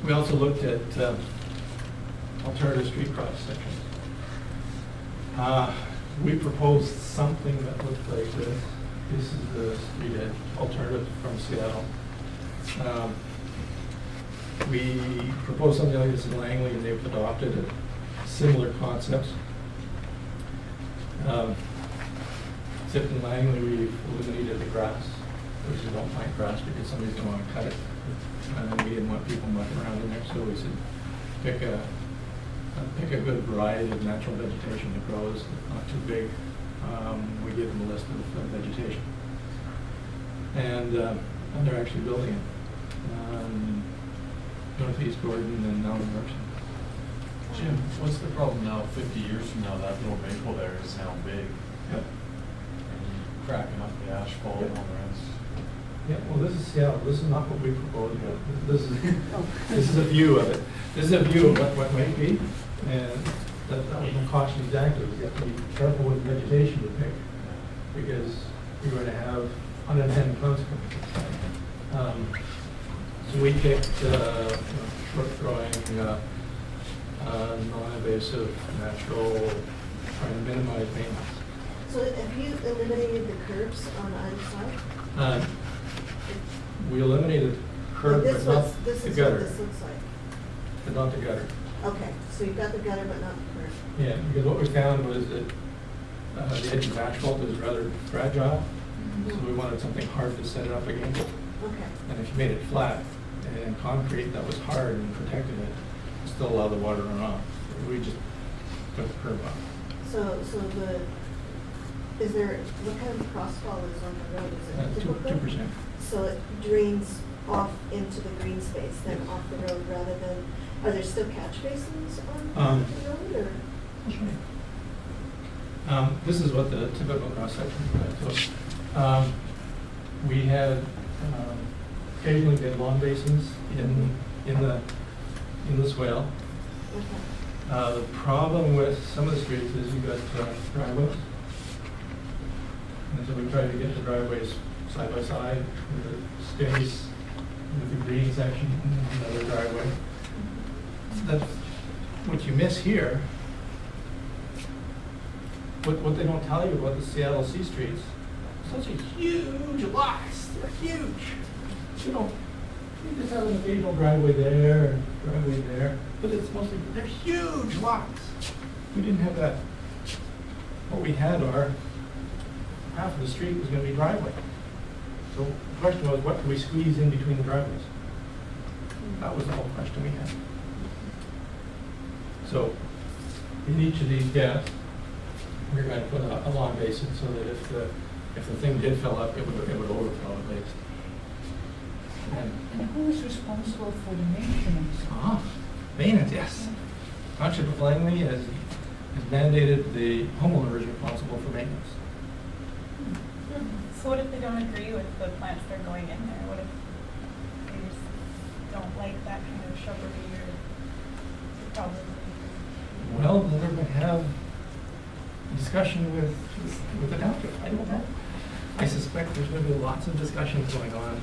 We also looked at alternative street cross sections. We proposed something that looked like this. This is the street edge alternative from Seattle. We proposed something like this in Langley, and they've adopted similar concepts. Except in Langley, we've eliminated the grass, which we don't plant grass because somebody's going to want to cut it. And we didn't want people mucking around in there, so we said pick a good variety of natural vegetation that grows, not too big. We give them a list of vegetation. And they're actually building it. Northeast Gordon and now in Merchant. Jim, what's the problem now, 50 years from now, that little maple there is now big? Yep. And cracking up the asphalt Yep. and all the rest. Yeah, well, this is Seattle. This is not what we proposed. This is a view of it. This is a view of what might be, and that was my caution exactly. You have to be careful with vegetation you pick, because you're going to have unintended consequences. So we picked short-growing, non-invasive, natural, trying to minimize maintenance. So have you eliminated the curbs on either side? We eliminated curb, This but not was- this the is gutter. what this looks like. But not the gutter. Okay, so you've got the gutter but not the curb. Yeah, because what we found was that the edge of asphalt is rather fragile, so we wanted something hard to set it up against. Okay. And if you made it flat and concrete that was hard and protected it, still allow the water to run off. We just put the curb on. So is there, what kind of crossfall is on the road? Is it typical? 2%. So it drains off into the green space, then off the road rather than, are there still catch basins on the road or? This is what the typical cross section is like. So, we had occasionally get lawn basins in the swale. Okay. The problem with some of the streets is you've got driveways. And so we try to get the driveways side by side with the space, with the green section, and another driveway. That's what you miss here. What they don't tell you about the Seattle C streets, such a huge lots, they're huge. You just have an occasional driveway there, and driveway there, but it's mostly, they're huge lots. We didn't have that. What we had are, half of the street was gonna be driveway. So the question was, what can we squeeze in between the driveways? That was the whole question we had. So in each of these gaps, we're going to put a lawn basin so that if the thing did fill up, it would overflow at least. And who is responsible for the maintenance? Maintenance, yes. Township of Langley has mandated the homeowner is responsible for maintenance. So what if they don't agree with the plants that are going in there? What if they just don't like that kind of shrubbery or probably? Well, then they're going to have discussion with the township. I don't know. I suspect there's going to be lots of discussions going on